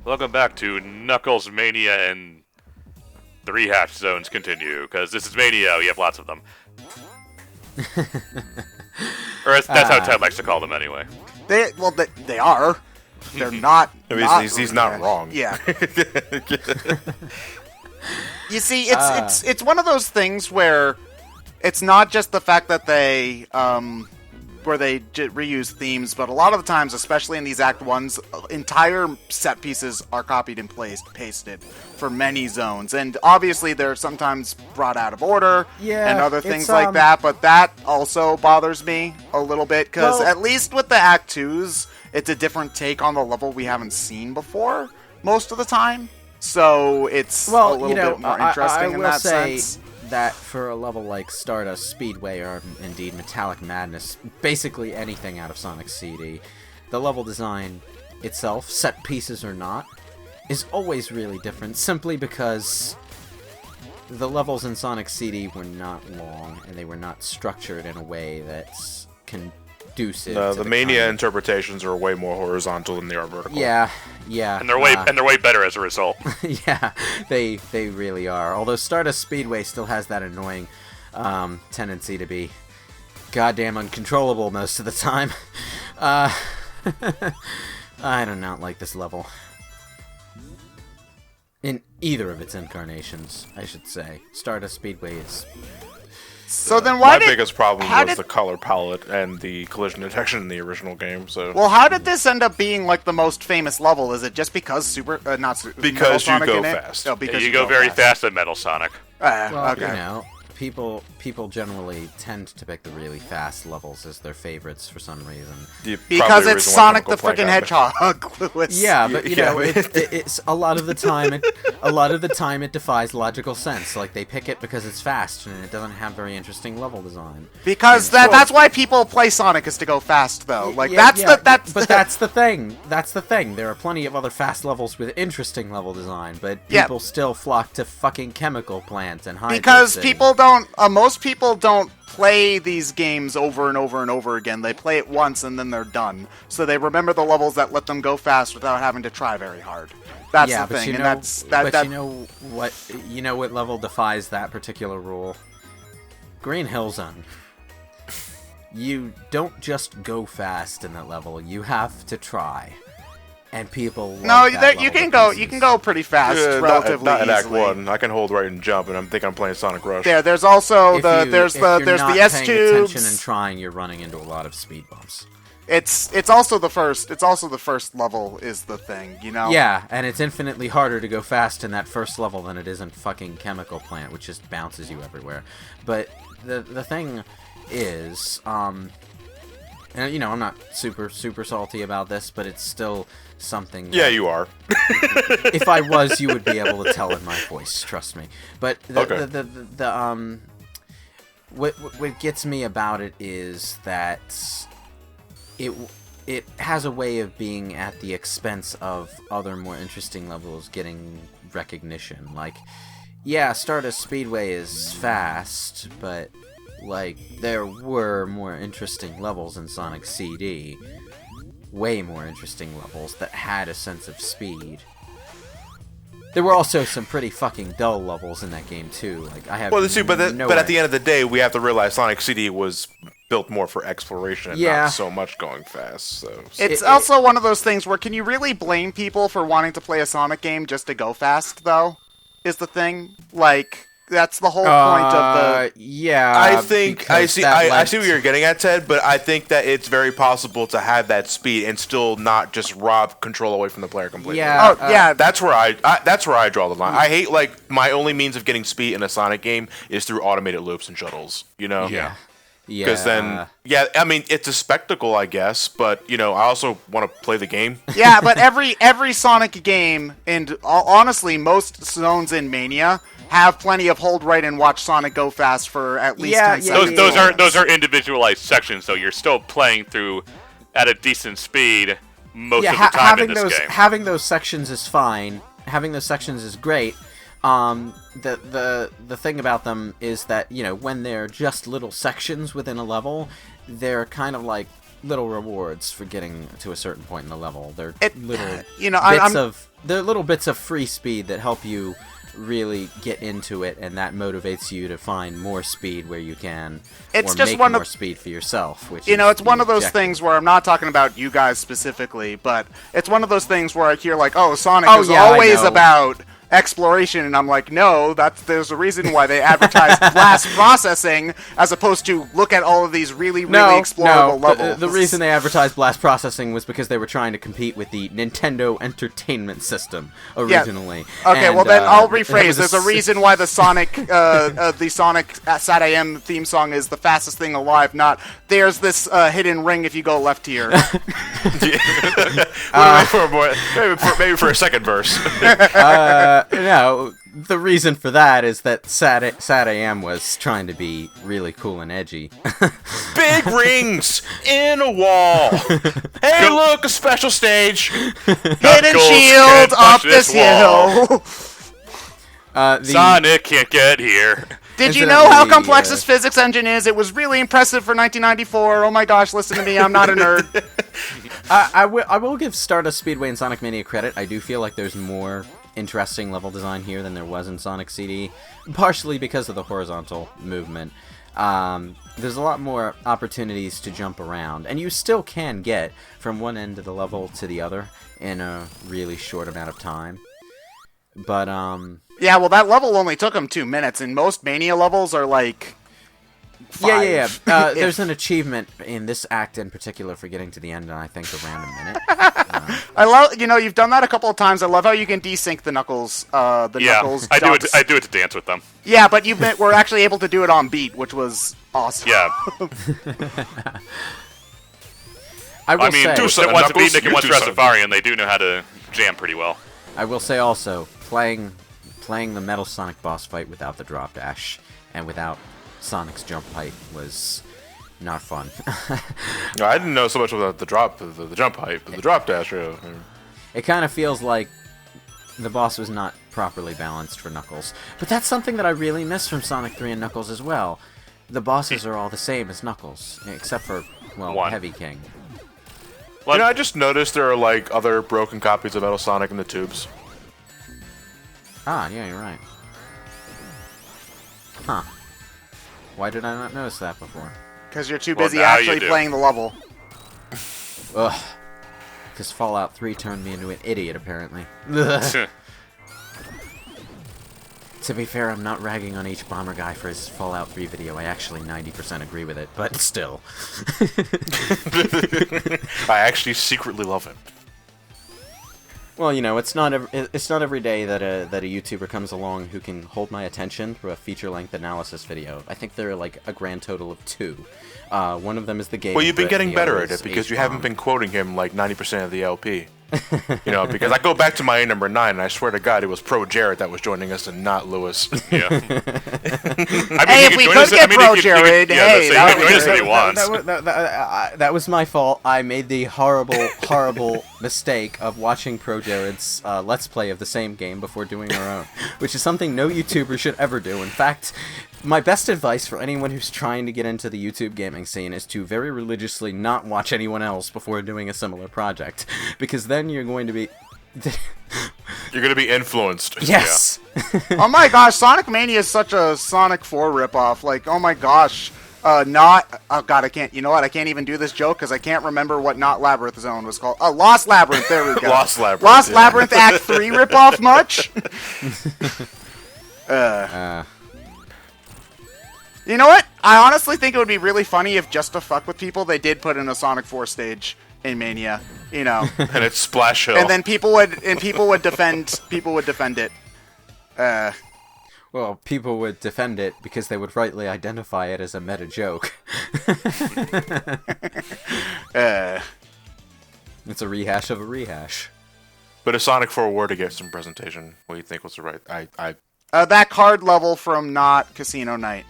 Welcome back to Knuckles Mania and the rehash zones continue, because this is Mania, we have lots of them. Or that's how Ted likes to call them anyway. They are. They're not. He's not wrong. Yeah. You see, it's one of those things where it's not just the fact that they reuse themes, but a lot of the times, especially in these Act 1s, entire set pieces are copied and pasted for many zones. And obviously they're sometimes brought out of order and other things like that, but that also bothers me a little bit, because at least with the Act 2s, it's a different take on the level we haven't seen before most of the time. So it's a little bit more interesting in that sense. That for a level like Stardust Speedway or indeed Metallic Madness, basically anything out of Sonic CD, the level design itself, set pieces or not, is always really different, simply because the levels in Sonic CD were not long and they were not structured in a way that's conducive to the Mania interpretations are way more horizontal than they are vertical. Yeah. And they're way better as a result. Yeah, they really are. Although Stardust Speedway still has that annoying tendency to be goddamn uncontrollable most of the time. I do not like this level. In either of its incarnations, I should say. Stardust Speedway is... So then my biggest problem was the color palette and the collision detection in the original game. So well, how did this end up being like the most famous level? Is it just because because you go fast? Oh, because you go very fast in Metal Sonic. Well, okay. you know, people generally tend to pick the really fast levels as their favorites for some reason. Because it's Sonic the freaking Hedgehog, Lewis. Yeah, but you know, it's a lot of the time. It defies logical sense. Like they pick it because it's fast and it doesn't have very interesting level design. Because that's why people play Sonic, is to go fast, though. Like that's the thing. That's the thing. There are plenty of other fast levels with interesting level design, but people still flock to fucking chemical plants and Hydro because City. Most people don't play these games over and over and over again. They play it once and then they're done. So they remember the levels that let them go fast without having to try very hard. That's the thing. You know what level defies that particular rule? Green Hill Zone. You don't just go fast in that level. You have to try. And people you can go pretty fast, relatively not in Act easily. 1. I can hold right and jump, and I'm playing Sonic Rush. Yeah, there's also if you're the S paying tubes. attention and trying, you're running into a lot of speed bumps. It's also the first level is the thing, you know? Yeah, and it's infinitely harder to go fast in that first level than it is in fucking Chemical Plant, which just bounces you everywhere. But the thing is, and you know, I'm not super salty about this, but it's still something. Yeah, you are. If I was, you would be able to tell in my voice. Trust me. But what gets me about it is that it has a way of being at the expense of other more interesting levels getting recognition. Like, yeah, Stardust Speedway is fast, but like there were more interesting levels in Sonic CD. Way more interesting levels that had a sense of speed. There were also some pretty fucking dull levels in that game too. Like I have but at the end of the day, we have to realize Sonic CD was built more for exploration and not so much going fast. So it's also one of those things where can you really blame people for wanting to play a Sonic game just to go fast? Though, is the thing like. That's the whole point of the... Yeah, I think... I see what you're getting at, Ted, but I think that it's very possible to have that speed and still not just rob control away from the player completely. Yeah, That's where I draw the line. I hate, like, my only means of getting speed in a Sonic game is through automated loops and shuttles, you know? Yeah. Because then... Yeah, I mean, it's a spectacle, I guess, but, you know, I also want to play the game. Yeah, but every Sonic game, and honestly, most zones in Mania... have plenty of hold right and watch Sonic go fast for at least 10 seconds. Those are individualized sections, so you're still playing through at a decent speed most of the time in this game. Having those sections is fine. Having those sections is great. The thing about them is that, you know, when they're just little sections within a level, they're kind of like little rewards for getting to a certain point in the level. They're little bits of free speed that help you really get into it, and that motivates you to find more speed where you can, more speed for yourself. Which it's one of those things where I'm not talking about you guys specifically, but it's one of those things where I hear like, oh, Sonic is always about exploration, and I'm like, no, there's a reason why they advertise blast processing as opposed to look at all of these really explorable levels. The reason they advertised blast processing was because they were trying to compete with the Nintendo Entertainment System originally. Yeah. Okay, well then I'll rephrase. There's a reason why the Sonic SatAM theme song is the fastest thing alive, not there's this hidden ring if you go left here. Maybe for a second verse. No, the reason for that is that SatAM was trying to be really cool and edgy. Big rings in a wall. Hey, look, a special stage. Hidden shield up this hill. Sonic can't get here. Did you know how complex this physics engine is? It was really impressive for 1994. Oh my gosh, listen to me, I'm not a nerd. I will give Stardust Speedway and Sonic Mania credit. I do feel like there's more interesting level design here than there was in Sonic CD, partially because of the horizontal movement. There's a lot more opportunities to jump around, and you still can get from one end of the level to the other in a really short amount of time. But, yeah, well, that level only took them 2 minutes, and most Mania levels are like 5. Yeah. There's an achievement in this act in particular for getting to the end, and I think around a minute. I love, you've done that a couple of times. I love how you can desync the Knuckles. Knuckles. I do it to dance with them. Yeah, but we're actually able to do it on beat, which was awesome. Yeah. I mean, two one's a beatnik and one's Rastafarian. They do know how to jam pretty well. I will say also, playing the Metal Sonic boss fight without the drop dash and without Sonic's jump height was not fun. No, I didn't know so much about the jump height, but the drop dash. It kind of feels like the boss was not properly balanced for Knuckles. But that's something that I really miss from Sonic 3 and Knuckles as well. The bosses are all the same as Knuckles, except for, Heavy King. I just noticed there are like other broken copies of Metal Sonic in the tubes. Ah, yeah, you're right. Huh. Why did I not notice that before? Because you're too busy actually playing the level. Ugh. Because Fallout 3 turned me into an idiot, apparently. To be fair, I'm not ragging on H-Bomber Guy for his Fallout 3 video. I actually 90% agree with it, but still. I actually secretly love him. Well, it's not every day that a YouTuber comes along who can hold my attention through a feature-length analysis video. I think there are like a grand total of 2. One of them is the game. Well, you've been getting better at it because you haven't been quoting him like 90% of the LP. Because I go back to my number 9, and I swear to God, it was Pro Jared that was joining us and not Lewis. Yeah. If we could get Pro Jared, that was my fault. I made the horrible mistake of watching Pro Jared's Let's Play of the same game before doing our own, which is something no YouTuber should ever do. In fact, my best advice for anyone who's trying to get into the YouTube gaming scene is to very religiously not watch anyone else before doing a similar project, because then you're going to be... You're going to be influenced. Yes! Yeah. Oh my gosh, Sonic Mania is such a Sonic 4 ripoff. Like, oh my gosh. Oh god, I can't, I can't even do this joke because I can't remember what Not Labyrinth Zone was called. Lost Labyrinth, there we go. Lost Labyrinth. Lost Labyrinth Act 3 ripoff much? You know what? I honestly think it would be really funny if, just to fuck with people, they did put in a Sonic 4 stage in Mania. And it's Splash Hill. And then people would defend it. Well, people would defend it because they would rightly identify it as a meta joke. It's a rehash of a rehash. But if Sonic 4 were to get some presentation, what do you think was the right? That card level from Not Casino Night.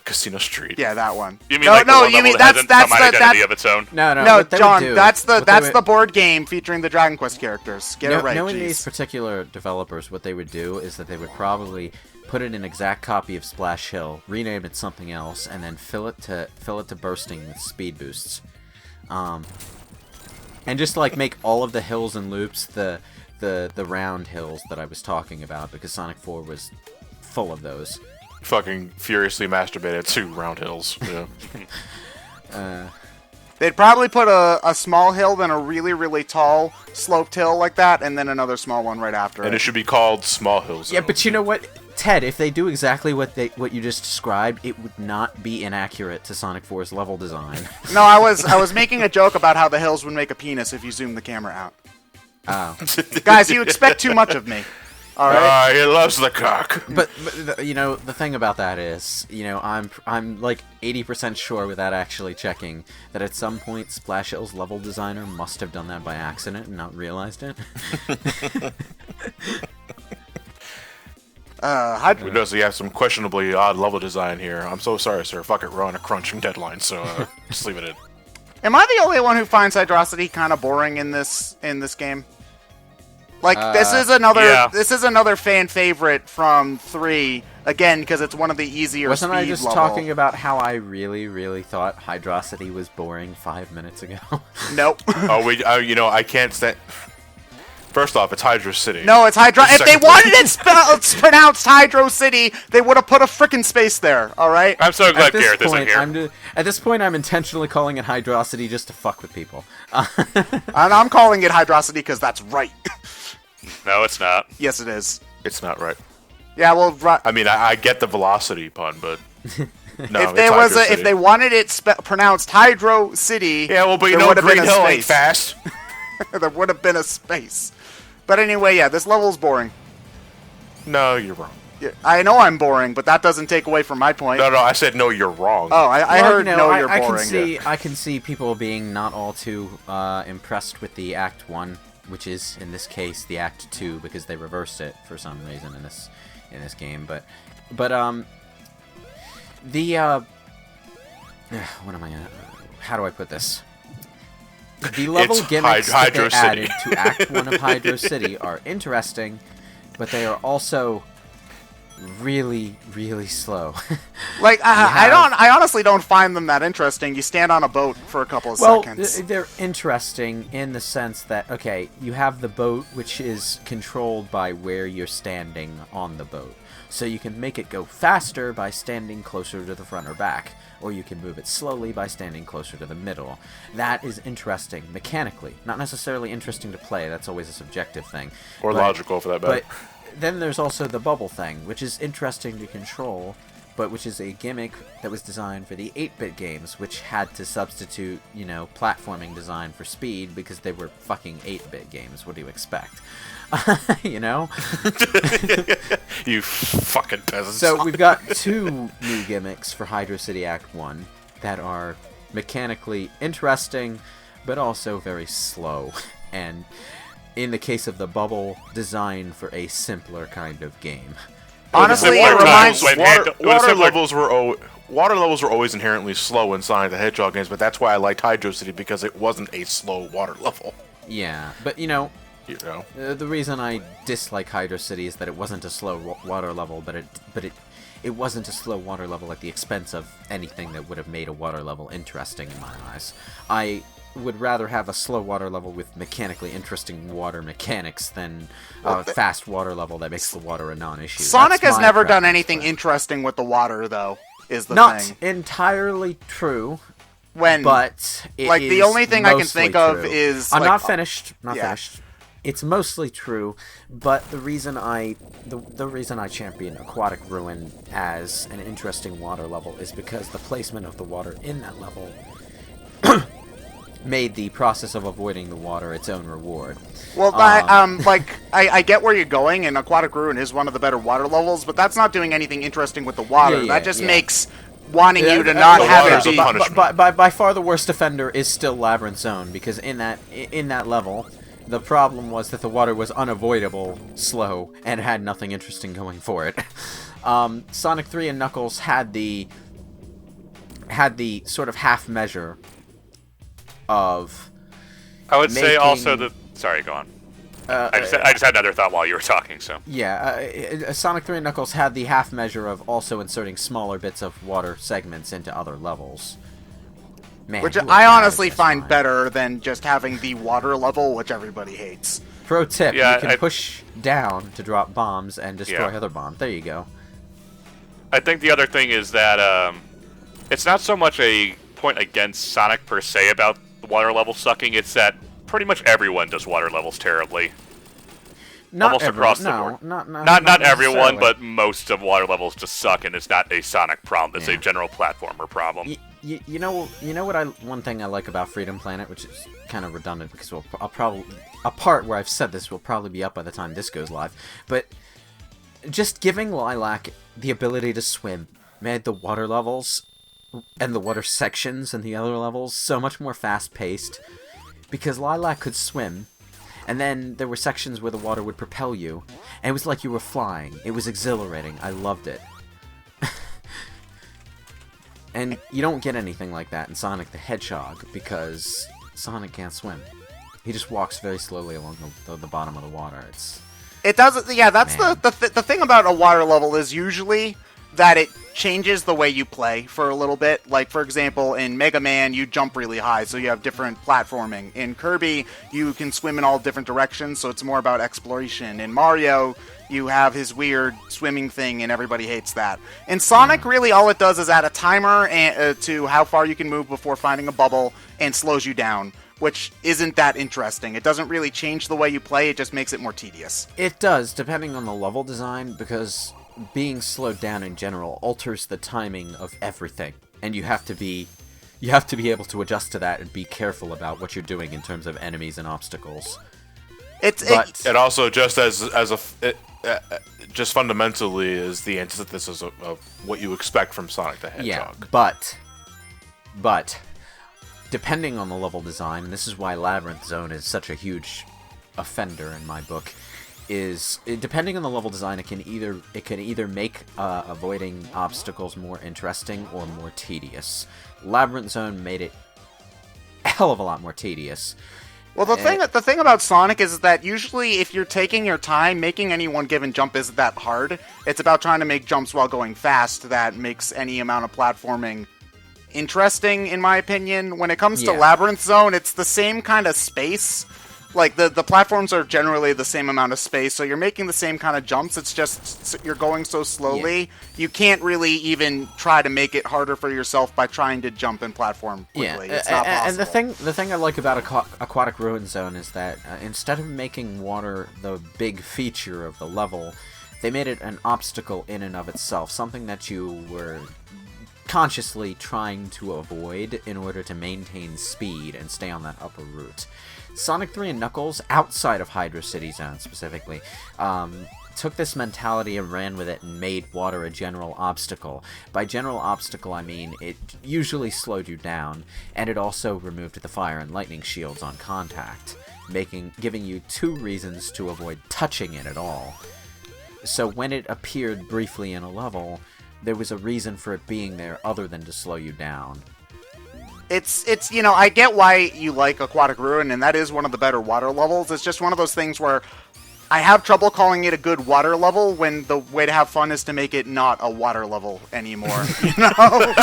Casino Street. Yeah, that one. You mean like the one level that hasn't some identity of its own? No, John, that's the board game featuring the Dragon Quest characters. Get it right, knowing geez. these particular developers, what they would do is that they would probably put in an exact copy of Splash Hill, rename it something else, and then fill it to bursting with speed boosts. And just like make all of the hills and loops the round hills that I was talking about, because Sonic 4 was full of those. Fucking furiously masturbated to round hills. Yeah. They'd probably put a small hill, then a really, really tall sloped hill like that, and then another small one right after And it should be called Small Hills. Yeah, but you know what, Ted? If they do exactly what you just described, it would not be inaccurate to Sonic 4's level design. No, I was making a joke about how the hills would make a penis if you zoom the camera out. Oh. Guys, you expect too much of me. All right. He loves the cock. But you know, the thing about that is, you know, I'm like 80% sure without actually checking that at some point Splash Hill's level designer must have done that by accident and not realized it. Who knows? You have some questionably odd level design here. I'm so sorry, sir. Fuck it, we're on a crunching deadline, so just leave it in. Am I the only one who finds Hydrosity kind of boring in this game? Like, this is another fan favorite from 3, again, because it's one of the easier Wasn't speed I just level. talking about how I really, really thought Hydrosity was boring 5 minutes ago? Nope. You know, I can't stand... First off, it's Hydro City. No, it's Hydro... If they wanted it pronounced Hydro City, they would have put a frickin' space there, alright? I'm so glad Gareth isn't here. At this point, I'm intentionally calling it Hydrosity just to fuck with people. And I'm calling it Hydrosity because that's right. No, it's not. Yes, it is. It's not right. Yeah, well... I mean, I get the velocity pun, but... No, if they wanted it pronounced Hydro City... Yeah, well, but you know Green Hill ain't fast. There would have been a space. But anyway, yeah, this level's boring. No, you're wrong. Yeah, I know I'm boring, but that doesn't take away from my point. No, I said no, you're wrong. Oh, I heard no, you're boring. I can see people being not all too impressed with the Act 1, which is, in this case, the Act 2, because they reversed it for some reason in this game. But what am I how do I put this? The level gimmicks that they added to Act 1 of Hydro City are interesting, but they are also really, really slow. Like, I honestly don't find them that interesting. You stand on a boat for a couple of seconds. They're interesting in the sense that, okay, you have the boat, which is controlled by where you're standing on the boat. So you can make it go faster by standing closer to the front or back, or you can move it slowly by standing closer to the middle. That is interesting mechanically, not necessarily interesting to play. That's always a subjective thing. Or logical, for that matter. But then there's also the bubble thing, which is interesting to control, but which is a gimmick that was designed for the 8-bit games, which had to substitute, you know, platforming design for speed because they were fucking 8-bit games. What do you expect? You know? You fucking peasants. So we've got 2 new gimmicks for Hydro City Act 1 that are mechanically interesting, but also very slow. And in the case of the bubble, designed for a simpler kind of game. Honestly, it reminds water levels were always inherently slow in Sonic the Hedgehog games, but that's why I liked Hydro City, because it wasn't a slow water level. Yeah, but you know, the reason I dislike Hydro City is that it wasn't a slow water level, but it wasn't a slow water level at the expense of anything that would have made a water level interesting in my eyes. I would rather have a slow water level with mechanically interesting water mechanics than a fast water level that makes the water a non-issue. Sonic has never done anything interesting with the water, though, is the thing. Not entirely true. But it like, the only thing I can think of is... I'm not finished. Not finished. It's mostly true, but the reason I champion Aquatic Ruin as an interesting water level is because the placement of the water in that level made the process of avoiding the water its own reward. Well, I get where you're going, and Aquatic Ruin is one of the better water levels, but that's not doing anything interesting with the water. That just makes wanting you to not have it be... By far the worst offender is still Labyrinth Zone, because in that level... The problem was that the water was unavoidable, slow, and had nothing interesting going for it. Sonic 3 and Knuckles had the sort of half measure of. I would say also the. Sorry, go on. I just had another thought while you were talking. So yeah, Sonic 3 and Knuckles had the half measure of also inserting smaller bits of water segments into other levels. Man, which I honestly find better than just having the water level, which everybody hates. Pro tip: you can push down to drop bombs and destroy other bombs. There you go. I think the other thing is that it's not so much a point against Sonic per se about the water level sucking. It's that pretty much everyone does water levels terribly. Almost across the board. Not everyone, but most of water levels just suck, and it's not a Sonic problem. It's a general platformer problem. You know what one thing I like about Freedom Planet, which is kind of redundant because I'll probably a part where I've said this will probably be up by the time this goes live, but just giving Lilac the ability to swim made the water levels and the water sections and the other levels so much more fast-paced, because Lilac could swim, and then there were sections where the water would propel you, and it was like you were flying. It was exhilarating. I loved it. And you don't get anything like that in Sonic the Hedgehog, because Sonic can't swim. He just walks very slowly along the bottom of the water. It doesn't. Yeah, that's the thing about a water level is usually that it changes the way you play for a little bit. Like, for example, in Mega Man, you jump really high, so you have different platforming. In Kirby, you can swim in all different directions, so it's more about exploration. In Mario, you have his weird swimming thing, and everybody hates that. In Sonic, really, all it does is add a timer to how far you can move before finding a bubble, and slows you down, which isn't that interesting. It doesn't really change the way you play, it just makes it more tedious. It does, depending on the level design, because being slowed down in general alters the timing of everything, and you have to be able to adjust to that and be careful about what you're doing in terms of enemies and obstacles. It also just just fundamentally is the antithesis of what you expect from Sonic the Hedgehog. Yeah, but depending on the level design, and this is why Labyrinth Zone is such a huge offender in my book, is depending on the level design, it can either make avoiding obstacles more interesting or more tedious. Labyrinth Zone made it a hell of a lot more tedious. Well, the thing about Sonic is that usually if you're taking your time, making any one given jump isn't that hard. It's about trying to make jumps while going fast that makes any amount of platforming interesting, in my opinion. When it comes to Labyrinth Zone, it's the same kind of space. Like, the platforms are generally the same amount of space, so you're making the same kind of jumps. It's just you're going so slowly, you can't really even try to make it harder for yourself by trying to jump and platform quickly. It's not possible. And the thing I like about Aquatic Ruin Zone is that instead of making water the big feature of the level, they made it an obstacle in and of itself, something that you were consciously trying to avoid in order to maintain speed and stay on that upper route. Sonic 3 and Knuckles, outside of Hydro City Zone specifically, took this mentality and ran with it and made water a general obstacle. By general obstacle, I mean it usually slowed you down, and it also removed the fire and lightning shields on contact, giving you 2 reasons to avoid touching it at all. So when it appeared briefly in a level, there was a reason for it being there other than to slow you down. It's I get why you like Aquatic Ruin, and that is one of the better water levels. It's just one of those things where I have trouble calling it a good water level when the way to have fun is to make it not a water level anymore, Well,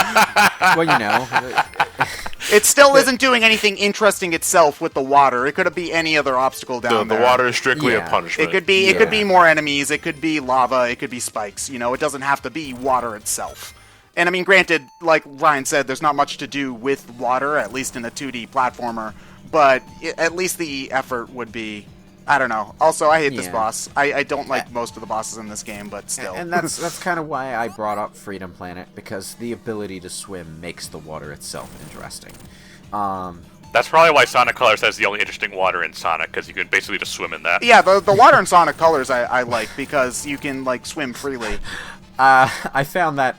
it still isn't doing anything interesting itself with the water. It could be any other obstacle down there. The water is strictly a punishment. It could be more enemies, it could be lava, it could be spikes, it doesn't have to be water itself. And I mean, granted, like Ryan said, there's not much to do with water, at least in a 2D platformer, but at least the effort would be, I don't know. Also, I hate this boss. I don't like most of the bosses in this game, but still. And that's kind of why I brought up Freedom Planet, because the ability to swim makes the water itself interesting. That's probably why Sonic Colors has the only interesting water in Sonic, because you can basically just swim in that. Yeah, the water in Sonic Colors I like, because you can, swim freely. I found that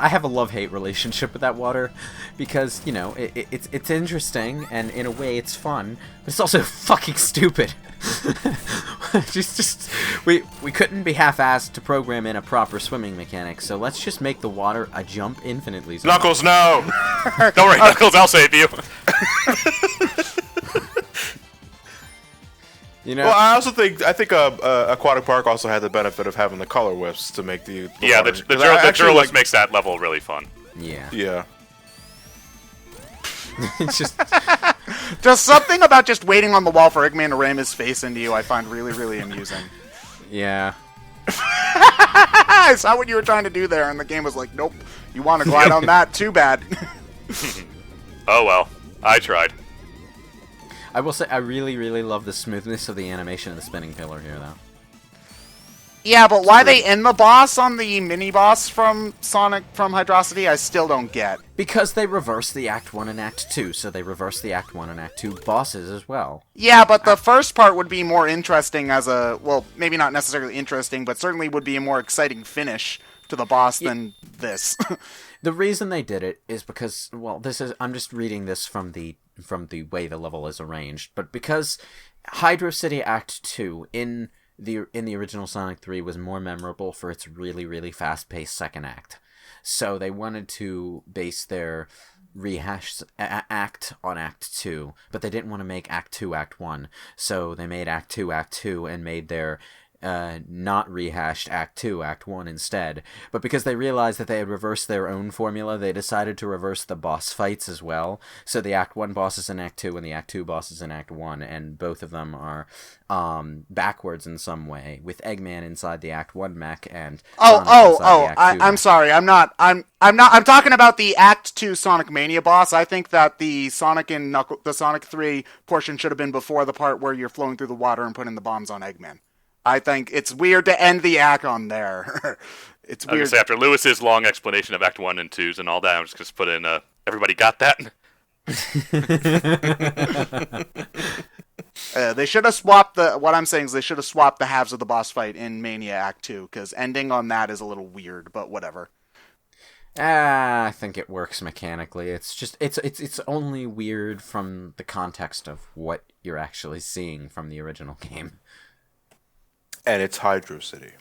I have a love-hate relationship with that water, because, it's interesting, and in a way it's fun, but it's also fucking stupid. we couldn't be half-assed to program in a proper swimming mechanic, so let's just make the water a jump infinitely zone. Knuckles, no! Don't worry, Knuckles, I'll save you. You know, Well, I think Aquatic Park also had the benefit of having the color whips to make the yeah, water. the 'Cause I actually Duralist makes that level really fun. yeah. Yeah. It's Just something about just waiting on the wall for Eggman to ram his face into you I find really, really amusing. yeah. I saw what you were trying to do there, and the game was like, nope, you want to glide on that? Too bad. Oh well, I tried. I will say I really, really love the smoothness of the animation of the spinning pillar here, though. Yeah, but why they end the boss on the mini-boss from Sonic from Hydrocity, I still don't get. Because they reverse the Act 1 and Act 2, so they reverse the Act 1 and Act 2 bosses as well. Yeah, but the first part would be more interesting as a, well, maybe not necessarily interesting, but certainly would be a more exciting finish to the boss than this. The reason they did it is because, well, I'm just reading this from the way the level is arranged, but because Hydro City Act 2 in the original Sonic 3 was more memorable for its really, really fast-paced second act. So they wanted to base their rehash act on Act 2, but they didn't want to make Act 2 Act 1. So they made Act 2 Act 2 and made their not rehashed Act 2 Act 1 instead. But because they realized that they had reversed their own formula, they decided to reverse the boss fights as well. So the Act 1 boss is in Act 2 and the Act 2 boss is in Act 1, and both of them are backwards in some way, with Eggman inside the Act 1 mech and Sonic inside the Act 2 I'm mech. sorry, I'm talking about the Act 2 Sonic Mania boss. I think that the Sonic 3 portion should have been before the part where you're flowing through the water and putting the bombs on Eggman. I think it's weird to end the act on there. It's I was weird. gonna say, after Lewis's long explanation of Act 1 and 2s and all that, I'm just gonna put in, everybody got that? They should have swapped what I'm saying is they should have swapped the halves of the boss fight in Mania Act 2, because ending on that is a little weird, but whatever. I think it works mechanically. It's just it's only weird from the context of what you're actually seeing from the original game. And it's Hydro City.